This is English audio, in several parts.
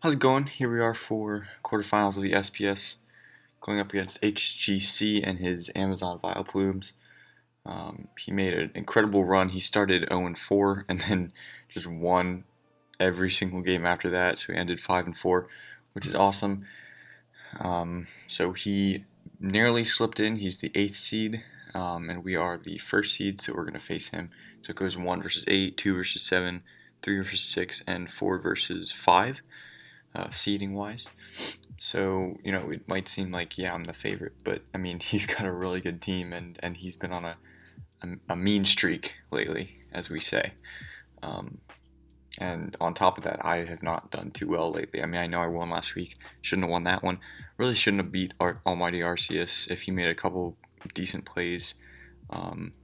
How's it going? Here we are for quarterfinals of the SPS, going up against HGC and his Amazon Vileplumes. He made an incredible run. He started 0-4 and then just won every single game after that. So he ended 5-4, which is awesome. So he narrowly slipped in. He's the 8th seed, and we are the 1st seed. So we're going to face him. So it goes 1 versus 8, 2 versus 7, 3 versus 6, and 4 versus 5. Seeding wise. So, it might seem like, yeah, I'm the favorite, but I mean, he's got a really good team and he's been on a mean streak lately, as we say. Um, and on top of that, I have not done too well lately. I mean, I know I won last week, shouldn't have won that one. Really shouldn't have beat Almighty Arceus if he made a couple decent plays. Um,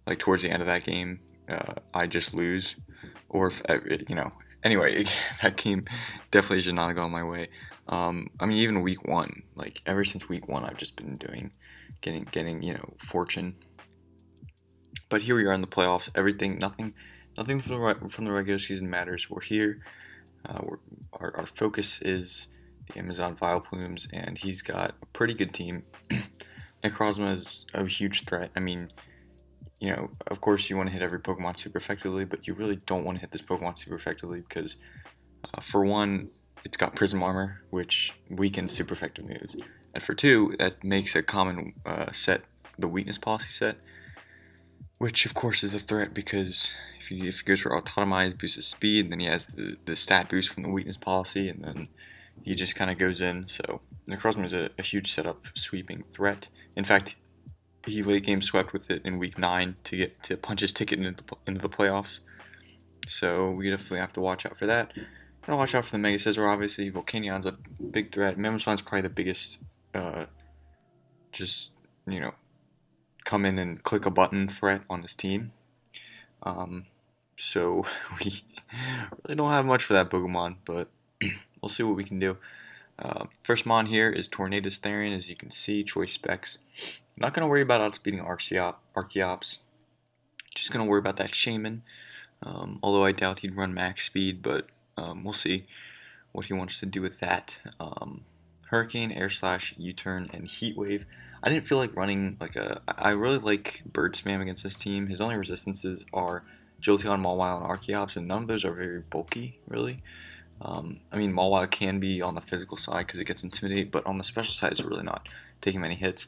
like towards the end of that game, I just lose, or if Anyway, that game definitely should not have gone my way. I mean, even week one, like ever since week one, I've just been getting fortune. But here we are in the playoffs. Nothing from the regular season matters. We're here. Our focus is the Amazon Vileplumes, and he's got a pretty good team. Necrozma is a huge threat. I mean, of course you want to hit every Pokemon super effectively, but you really don't want to hit this Pokemon super effectively because, for one, it's got Prism Armor, which weakens super effective moves, and for two, that makes a common set the Weakness Policy set, which of course is a threat because if he goes for Autotomize, boosts his speed, then he has the stat boost from the Weakness Policy, and then he just kind of goes in. So Necrozma is a huge setup sweeping threat. In fact, he late game swept with it in week 9 to get to punch his ticket into the playoffs. So we definitely have to watch out for that. Gotta watch out for the Mega Scizor, obviously. Volcanion's a big threat. Mamoswine's probably the biggest, just, come in and click a button threat on his team. So we really don't have much for that Pokemon, but we'll see what we can do. First mon here is Tornadus Therian, as you can see, choice specs. I'm not going to worry about outspeeding Archeops. Just going to worry about that Shaman. Although I doubt he'd run max speed, but we'll see what he wants to do with that. Hurricane, Air Slash, U-Turn, and Heat Wave. I didn't feel like running I really like Bird Spam against this team. His only resistances are Jolteon, Mawile, and Archeops, and none of those are very bulky, really. I mean, Mawile can be on the physical side because it gets Intimidate, but on the special side, it's really not taking many hits.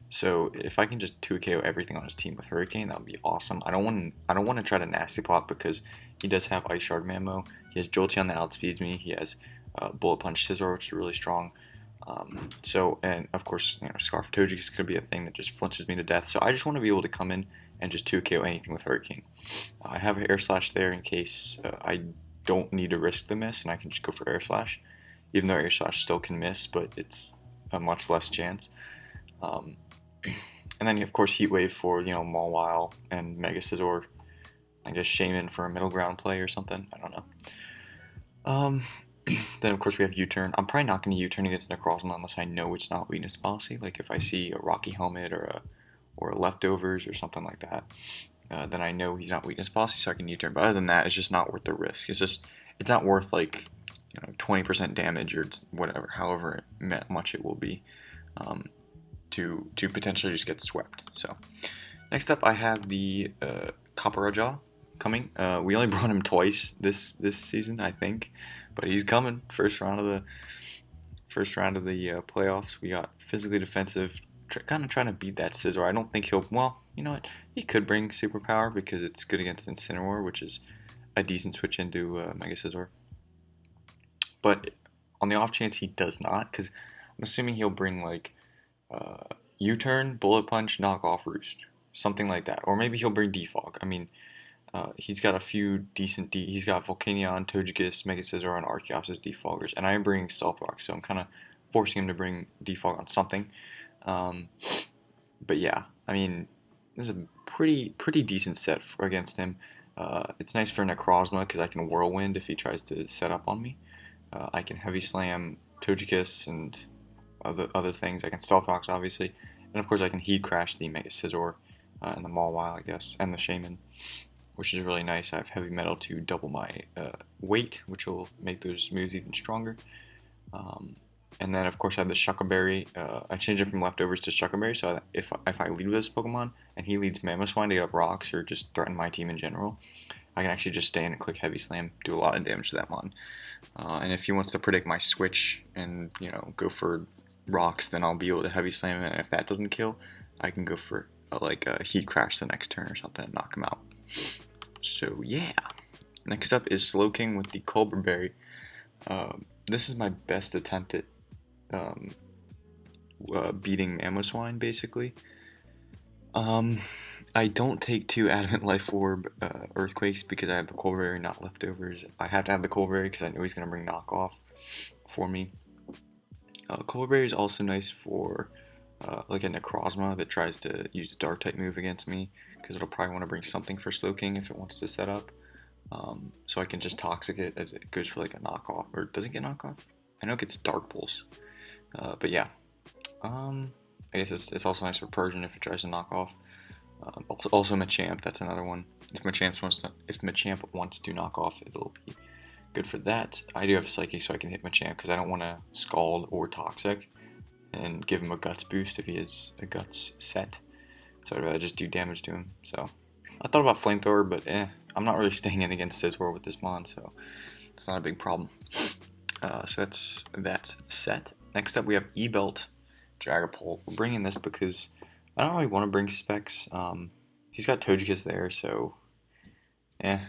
So if I can just 2KO everything on his team with Hurricane, that would be awesome. I don't want to try to Nasty Plot because he does have Ice Shard Mammo. He has Jolteon that outspeeds me. He has Bullet Punch Scizor, which is really strong. And of course, Scarf Togekiss is going to be a thing that just flinches me to death. So I just want to be able to come in and just 2KO anything with Hurricane. I have Air Slash there in case I don't need to risk the miss, and I can just go for Air Slash, even though Air Slash still can miss, but it's a much less chance. And then of course Heat Wave for Mawile and Mega Scizor. I guess Shaman for a middle ground play or something. I don't know. Then of course we have U-Turn. I'm probably not going to U-Turn against Necrozma unless I know it's not Weakness Policy. Like if I see a Rocky Helmet or a Leftovers or something like that. Then I know he's not Weakness Policy, so I can U-Turn. But other than that, it's just not worth the risk. It's not worth 20% damage or whatever, however much it will be, to potentially just get swept. So next up, I have the Copperajah coming. We only brought him twice this season, I think, but he's coming. First round of the playoffs. We got physically defensive. Kind of trying to beat that Scizor. I don't think he'll. Well, you know what? He could bring Superpower because it's good against Incineroar, which is a decent switch into Mega Scizor. But on the off chance he does not, because I'm assuming he'll bring U-Turn, Bullet Punch, Knock Off Roost, something like that, or maybe he'll bring Defog. I mean, he's got a few decent. He's got Volcanion, Togekiss, Mega Scizor, and Archeops as Defoggers, and I am bringing Stealth Rock, so I'm kind of forcing him to bring Defog on something. But yeah, I mean, this is a pretty decent set against him. It's nice for Necrozma because I can Whirlwind if he tries to set up on me. I can Heavy Slam Togekiss and other things. I can Stealth Rocks, obviously. And of course I can Heat Crash the Mega Scizor and the Mawile, I guess, and the Shaman. which is really nice. I have heavy metal to double my weight, which will make those moves even stronger. Um, and then, of course, I have the Shuckleberry. I changed it from leftovers to Shuckleberry, so if I lead with this Pokemon and he leads Mamoswine to get up rocks or just threaten my team in general, I can actually just stand and click Heavy Slam, do a lot of damage to that mon. And if he wants to predict my switch and go for rocks, then I'll be able to Heavy Slam him. And if that doesn't kill, I can go for a Heat Crash the next turn or something and knock him out. So yeah. Next up is Slowking with the Culber Berry. This is my best attempt at beating Mamoswine, basically. I don't take 2 Adamant Life Orb Earthquakes because I have the Colberry, not leftovers. I have to have the Colberry because I know he's going to bring knockoff for me. Colberry is also nice for like a Necrozma that tries to use a Dark type move against me because it'll probably want to bring something for Slowking if it wants to set up. So I can just Toxic it as it goes for like a knockoff. Or does it get knockoff? I know it gets Dark Pulse. But yeah. I guess it's also nice for Persian if it tries to knock off. Also Machamp, that's another one. If Machamp wants to knock off, it'll be good for that. I do have Psychic, so I can hit Machamp because I don't want to Scald or Toxic and give him a Guts boost if he has a Guts set. So I'd rather just do damage to him. So I thought about Flamethrower, but I'm not really staying in against Scizor with this mon, so it's not a big problem. So that's that set. Next up, we have E-Belt Dragapult. We're bringing this because I don't really want to bring Specs. He's got Togekiss there, so I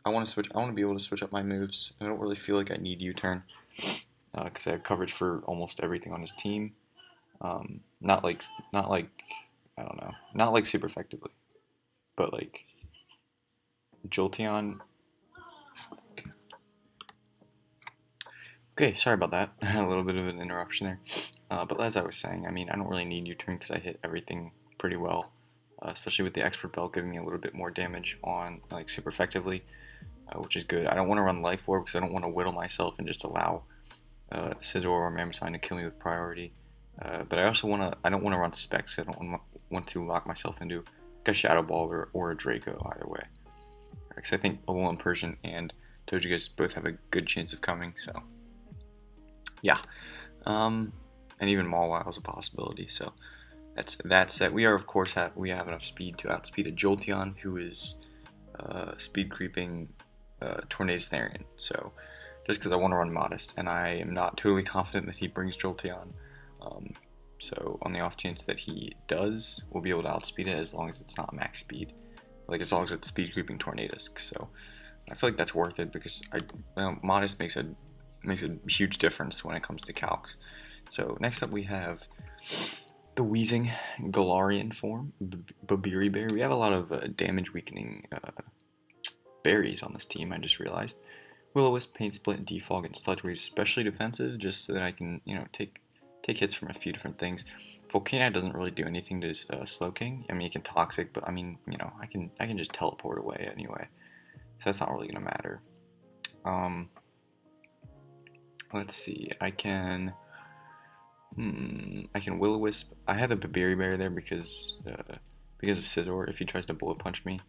want to switch. I want to be able to switch up my moves. I don't really feel like I need U-turn because I have coverage for almost everything on his team. Not like I don't know, not like super effectively, but like Jolteon. Okay, sorry about that. A little bit of an interruption there. But as I was saying, I mean, I don't really need U-turn because I hit everything pretty well, especially with the Expert Belt giving me a little bit more damage on like super effectively, which is good. I don't want to run Life Orb because I don't want to whittle myself and just allow Scizor or Mamoswine to kill me with priority. But I also I don't want to run Specs. I don't want to lock myself into like a Shadow Ball or a Draco either way. Because I think Alolan Persian and Togekiss both have a good chance of coming, so yeah. And even Mawile is a possibility, so that's set. We are, of course, have enough speed to outspeed a Jolteon, who is speed creeping Tornadus Therian. So just because I want to run Modest, and I am not totally confident that he brings Jolteon. So on the off chance that he does, we'll be able to outspeed it as long as it's not max speed, like as long as it's speed creeping Tornadus. So I feel like that's worth it because Modest makes a huge difference when it comes to calcs. So next up we have the Wheezing Galarian form, Babiri Berry. We have a lot of damage weakening berries on this team, I just realized. Will-O-Wisp, Pain Split, and Defog, and Sludge Wave, especially defensive, just so that I can, take hits from a few different things. Volcano doesn't really do anything to Slowking. I mean, it can Toxic, but I mean, I can just teleport away anyway. So that's not really gonna matter. Let's see. I can Will-O-Wisp. I have the Babiri Bear there because of Scizor. If he tries to Bullet Punch me,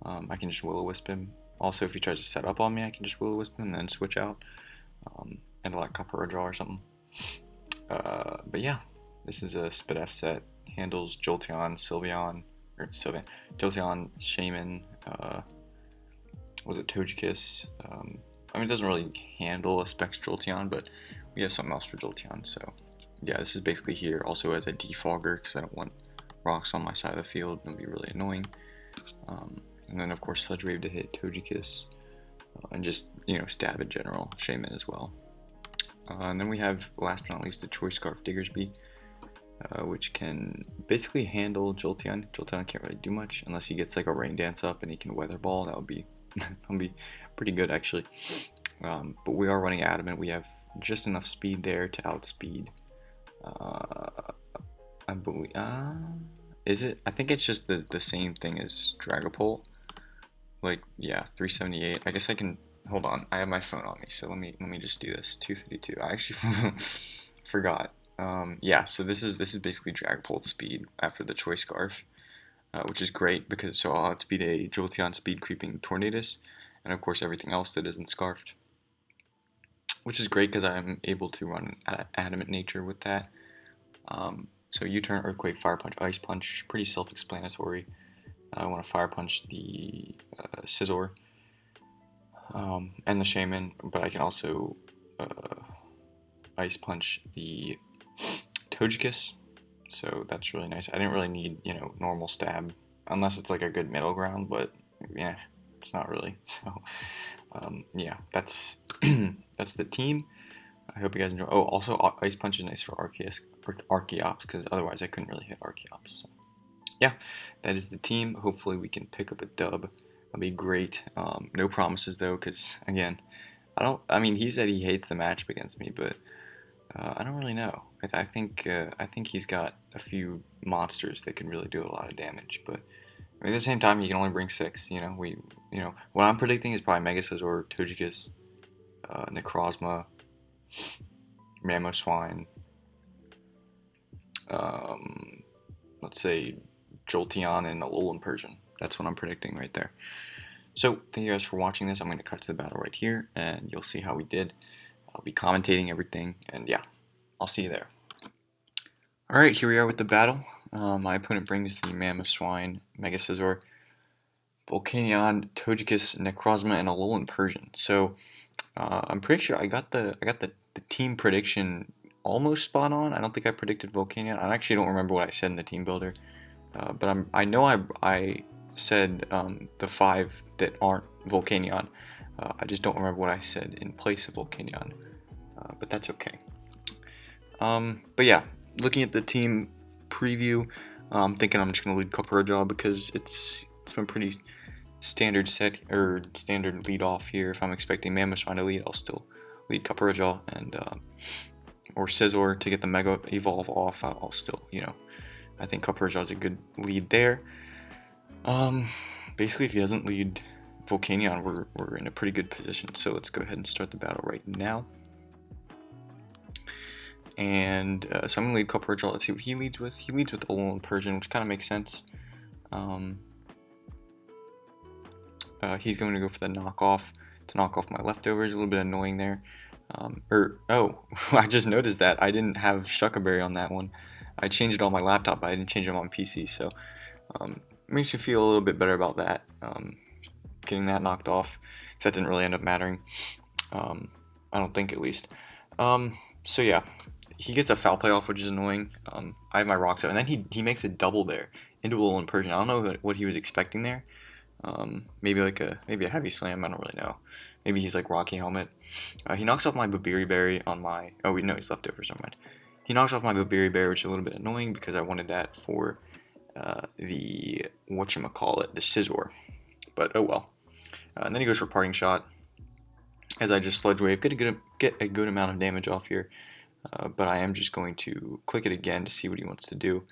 I can just Will-O-Wisp him. Also, if he tries to set up on me, I can just Will-O-Wisp him and then switch out and like Copper Draw or something. But yeah, this is a Spit F set. Handles Jolteon, Jolteon, Shaman. Was it Togekiss? I mean, it doesn't really handle a Specs Jolteon, but we have something else for Jolteon, so yeah, this is basically here also as a defogger because I don't want rocks on my side of the field. It'll be really annoying. And then, of course, Sludge Wave to hit Togekiss and just, stab in general, Shaman as well. And then we have, last but not least, the Choice Scarf Diggersby, which can basically handle Jolteon. Jolteon can't really do much unless he gets like a Rain Dance up and he can Weather Ball. That would be pretty good actually. But we are running Adamant. We have just enough speed there to outspeed. I believe. Is it? I think it's just the same thing as Dragapult. Like, yeah, 378. I guess I can. Hold on. I have my phone on me, so let me just do this. 252. I actually forgot. Yeah. So this is basically Dragapult speed after the Choice Scarf. which is great because so I'll outspeed a Jolteon speed creeping Tornadus, and of course everything else that isn't Scarfed, which is great because I'm able to run Adamant Nature with that. So U-turn, Earthquake, Fire Punch, Ice Punch, pretty self-explanatory. I want to Fire Punch the Scizor and the Shaman, but I can also Ice Punch the Togekiss, so that's really nice. I didn't really need, normal stab, unless it's like a good middle ground, but yeah, it's not really. So, yeah, that's that's the team. I hope you guys enjoy. Oh, also Ice Punch is nice for Archeops, because otherwise I couldn't really hit Archeops. So, yeah, that is the team. Hopefully we can pick up a dub. That'll be great. No promises though, because again, I mean, he said he hates the matchup against me, but I don't really know. I think he's got a few monsters that can really do a lot of damage, but I mean, at the same time, he can only bring 6. What I'm predicting is probably Megasazor, Togekiss, Necrozma, Mamoswine, let's say Jolteon, and Alolan Persian. That's what I'm predicting right there. So, thank you guys for watching this. I'm going to cut to the battle right here, and you'll see how we did. I'll be commentating everything, and yeah, I'll see you there. Alright, here we are with the battle. My opponent brings the Mamoswine, Megasazor, Volcanion, Togekiss, Necrozma, and Alolan Persian. So, I'm pretty sure I got the team prediction almost spot on. I don't think I predicted Volcanion. I actually don't remember what I said in the team builder, but I know I said the 5 that aren't Volcanion. I just don't remember what I said in place of Volcanion, but that's okay. But yeah, looking at the team preview, I'm thinking I'm just gonna lead Copperajah because it's been pretty standard standard lead off here. If I'm expecting Mamoswine to lead, I'll still lead Copperajah, and or Scizor to get the Mega Evolve off. I'll still, I think Copperajah is a good lead there. Basically, if he doesn't lead Volcanion, we're in a pretty good position. So let's go ahead and start the battle right now. And so I'm going to lead Copperajah. Let's see what he leads with. He leads with Alolan Persian, which kind of makes sense. He's going to go for the knockoff to knock off my leftovers. A little bit annoying there. I just noticed that I didn't have Shuckaberry on that one. I changed it on my laptop, but I didn't change it on PC, so makes me feel a little bit better about that. Getting that knocked off, because that didn't really end up mattering. I don't think, at least. So yeah, he gets a foul play off, which is annoying. I have my rocks out, and then he makes a double there into Alolan Persian. I don't know what he was expecting there. Maybe a heavy slam. I don't really know. Maybe he's like Rocky Helmet. He knocks off my Berry on my. Oh wait, no, he's leftovers. Never mind. He knocks off my Berry, which is a little bit annoying because I wanted that for the the Scizor. But oh well. And then he goes for Parting Shot. As I just Sludge Wave, get a good amount of damage off here. But I am just going to click it again to see what he wants to do.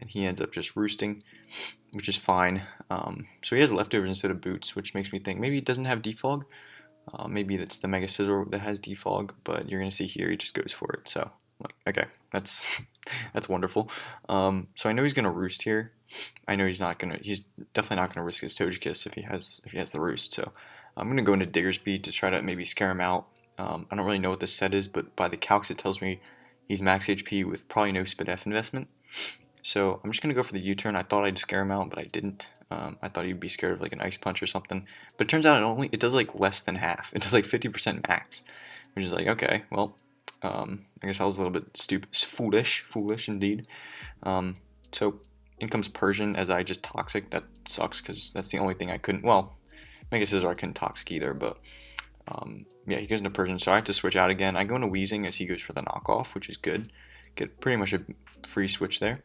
And he ends up just roosting, which is fine. So he has leftovers instead of boots, which makes me think maybe he doesn't have defog. Maybe that's the Mega Scizor that has defog, but you're gonna see here he just goes for it. So okay, that's wonderful. So I know he's gonna roost here. I know he's definitely not gonna risk his Togekiss if he has the roost. So I'm gonna go into Digger Speed to try to maybe scare him out. I don't really know what the set is, but by the calcs it tells me he's max HP with probably no SPF investment. So I'm just going to go for the U-turn. I thought I'd scare him out, but I didn't. I thought he'd be scared of like an Ice Punch or something. But it turns out it does like less than half. It does like 50% max, which is like, okay, well, I guess I was a little bit foolish indeed. So in comes Persian as I just Toxic. That sucks because that's the only thing I couldn't, well, Mega Scizor I couldn't Toxic either, but yeah, he goes into Persian, so I have to switch out again. I go into Weezing as he goes for the knockoff, which is good. Get pretty much a free switch there.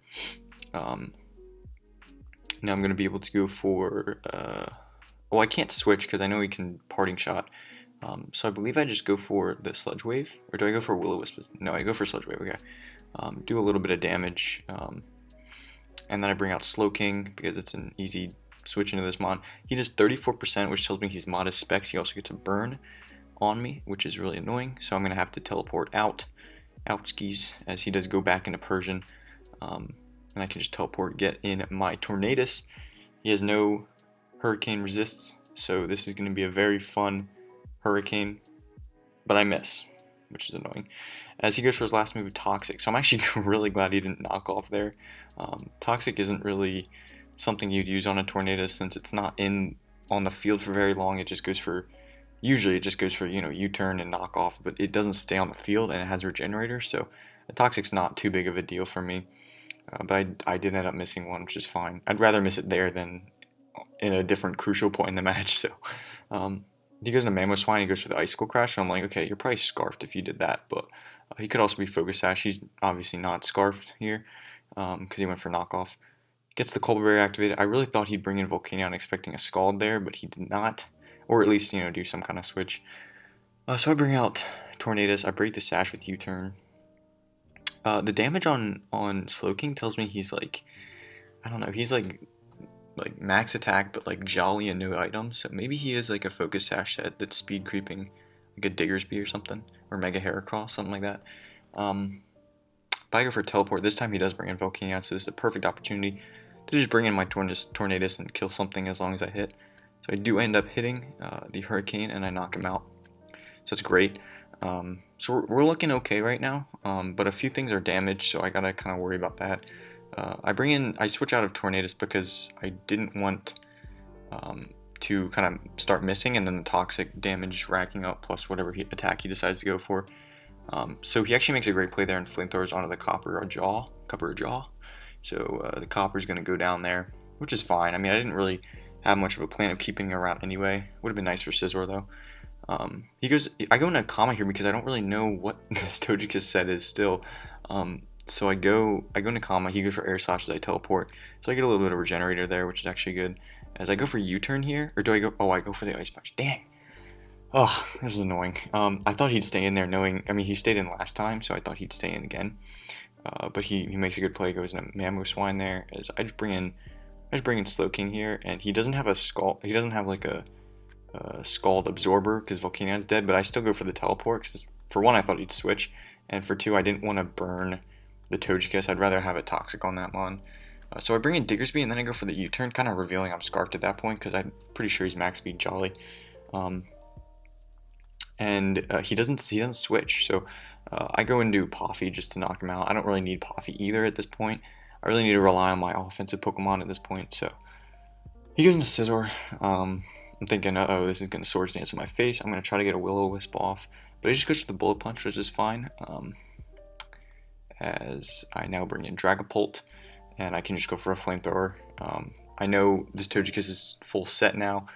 Now I'm going to be able to go for... well, I can't switch because I know he can Parting Shot. So I believe I just go for the Sludge Wave. Or do I go for Will-O-Wisp? No, I go for Sludge Wave, okay. Do a little bit of damage. And then I bring out Slowking because it's an easy switch into this mod. He does 34%, which tells me he's modest specs. He also gets a burn on me, which is really annoying. So I'm going to have to teleport out skis as he does go back into Persian. and I can just teleport, get in my Tornadus. He has no hurricane resists, so this is going to be a very fun hurricane, but I miss, which is annoying. As he goes for his last move, Toxic. So I'm actually really glad he didn't knock off there. Toxic isn't really something you'd use on a Tornado since it's not in on the field for very long. It just goes for, usually it just goes for, U-turn and knock off, but it doesn't stay on the field and it has Regenerator, so a Toxic's not too big of a deal for me. But I did end up missing one, which is fine. I'd rather miss it there than in a different crucial point in the match. So he goes into Mammo Swine, he goes for the Icicle Crash, so I'm like, okay, you're probably scarfed if you did that, but he could also be Focus Sash. He's obviously not scarfed here because he went for knockoff. Gets the Colbur Berry activated. I really thought he'd bring in Volcanion expecting a Scald there, but he did not, or at least, do some kind of switch. So I bring out Tornadus, I break the Sash with U-turn. The damage on Slowking tells me he's like, I don't know, he's like max attack but like jolly and no items, so maybe he is like a Focus Sash set that's speed creeping, like a Diggersby or something, or Mega Heracross, something like that. But I go for Teleport. This time he does bring in Volcanion, so this is a perfect opportunity to just bring in my Tornadus and kill something as long as I hit. So I do end up hitting the Hurricane and I knock him out, so it's great. So we're looking okay right now, but a few things are damaged, so I gotta kind of worry about that. I switch out of Tornadus because I didn't want to kind of start missing and then the toxic damage racking up plus whatever attack he decides to go for. So he actually makes a great play there and flamethrowers onto the Copper Jaw. So the Copper's going to go down there, which is fine. I mean, I didn't really have much of a plan of keeping him around anyway. Would have been nice for Scizor though. I go into Kama here because I don't really know what this Togekiss set is still. So I go into Kama, he goes for Air Slash as I teleport. So I get a little bit of Regenerator there, which is actually good. As I go for U-turn here, or do I go, I go for the Ice Punch. Dang. Oh, this is annoying. I thought he'd stay in there he stayed in last time, so I thought he'd stay in again. But he makes a good play, goes into Mammo Swine there. As I just bring in Slowking here, and he doesn't have a Scald, he doesn't have like a Scald Absorber because Volcanion's dead, but I still go for the Teleport because for one I thought he'd switch, and for two I didn't want to burn the Togekiss. I'd rather have a Toxic on that mon. So I bring in Diggersby and then I go for the U-turn, kind of revealing I'm scarfed at that point because I'm pretty sure he's max speed Jolly. He doesn't switch, so I go into Poffy just to knock him out. I don't really need Poffy either at this point. I really need to rely on my offensive Pokemon at this point, so he goes into Scizor. I'm thinking, uh-oh, this is going to Swords Dance in my face. I'm going to try to get a Will-O-Wisp off, but he just goes for the Bullet Punch, which is fine. As I now bring in Dragapult, and I can just go for a Flamethrower. I know this Togekiss is full set now,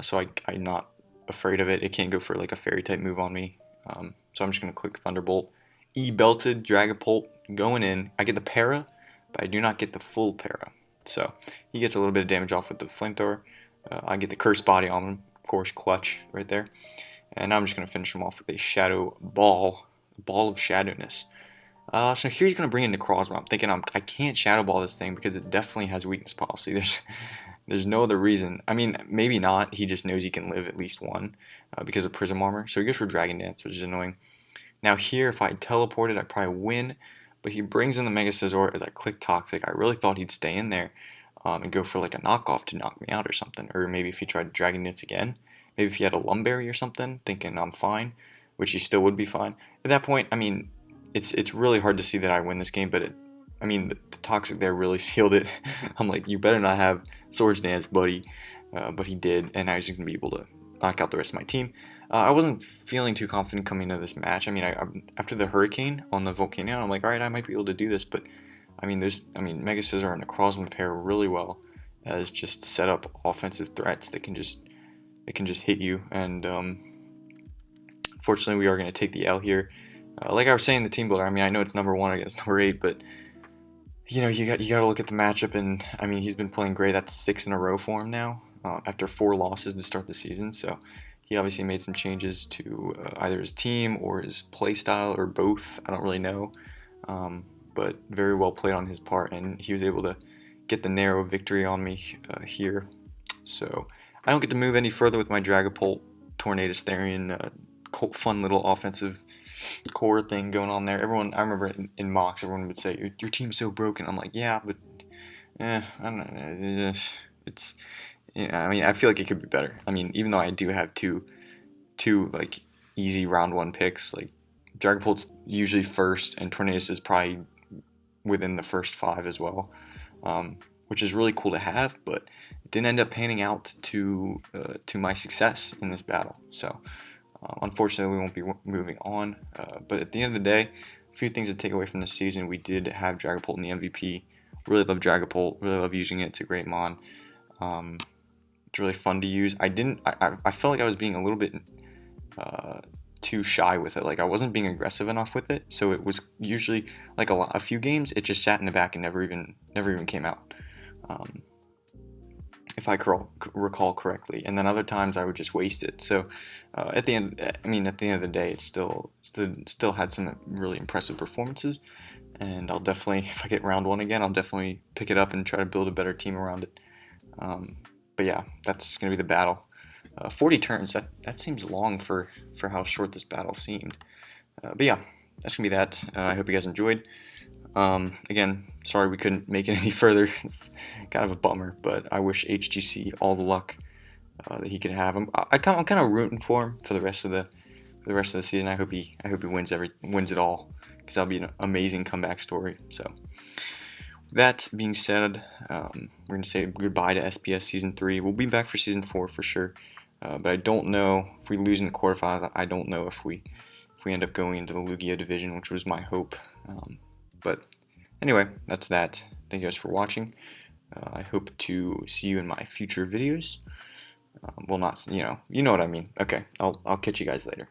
so I'm not afraid of it. It can't go for like a Fairy type move on me, so I'm just going to click Thunderbolt. E-Belted Dragapult going in. I get the Para, but I do not get the full Para. So he gets a little bit of damage off with the Flamethrower. I get the Curse Body on him, of course, clutch right there. And now I'm just going to finish him off with a Shadow Ball, Ball of Shadowness. So here he's going to bring in Necrozma. I'm thinking I can't Shadow Ball this thing because it definitely has weakness policy. There's no other reason. I mean, maybe not. He just knows he can live at least one because of Prism Armor. So he goes for Dragon Dance, which is annoying. Now here, if I teleported, I'd probably win. But he brings in the Mega Scizor as I click Toxic. I really thought he'd stay in there and go for like a knockoff to knock me out or something. Or maybe if he tried Dragon Dance again. Maybe if he had a Lumberry or something, thinking I'm fine, which he still would be fine. At that point, I mean, it's really hard to see that I win this game, but the Toxic there really sealed it. I'm like, you better not have Swords Dance, buddy. But he did, and I was going to be able to knock out the rest of my team. I wasn't feeling too confident coming into this match. I mean, after the Hurricane on the Volcanion, I'm like, all right, I might be able to do this. But Mega Scizor and Necrozma pair really well as just set up offensive threats that can just hit you. And fortunately, we are going to take the L here. Like I was saying, the team builder. I mean, I know it's number 1 against number 8, but you got to look at the matchup. And I mean, he's been playing great. That's 6 in a row for him now after 4 losses to start the season. So he obviously made some changes to either his team or his play style or both. I don't really know, but very well played on his part, and he was able to get the narrow victory on me here. So I don't get to move any further with my Dragapult, Tornadus, Therian, fun little offensive core thing going on there. Everyone, I remember in mocks, everyone would say your team's so broken. I'm like, yeah, but I don't know. It's I mean, I feel like it could be better. I mean, even though I do have two like easy round one picks, like Dragapult's usually first, and Tornadus is probably within the first 5 as well, which is really cool to have. But it didn't end up panning out to my success in this battle. So unfortunately, we won't be moving on. But at the end of the day, a few things to take away from this season. We did have Dragapult in the MVP. Really love Dragapult. Really love using it. It's a great mon. It's really fun to use. I felt like I was being a little bit too shy with it. Like I wasn't being aggressive enough with it. So it was usually like a few games, it just sat in the back and never even came out. If I recall correctly, and then other times I would just waste it. So at the end of the day, it still had some really impressive performances, and I'll definitely, if I get round 1 again, I'll definitely pick it up and try to build a better team around it. But yeah, that's gonna be the battle. 40 turns. That seems long for how short this battle seemed. But yeah, that's gonna be that. I hope you guys enjoyed. Again, sorry we couldn't make it any further. It's kind of a bummer, but I wish HGC all the luck that he could have. I'm kind of rooting for him for the rest of the season. I hope he wins it all, because that'll be an amazing comeback story. So that being said, we're gonna say goodbye to SPS season 3. We'll be back for season 4 for sure, but I don't know if we lose in the quarterfinals. I don't know if we end up going into the Lugia division, which was my hope. But anyway, that's that. Thank you guys for watching. I hope to see you in my future videos. Well, not, you know what I mean. Okay, I'll catch you guys later.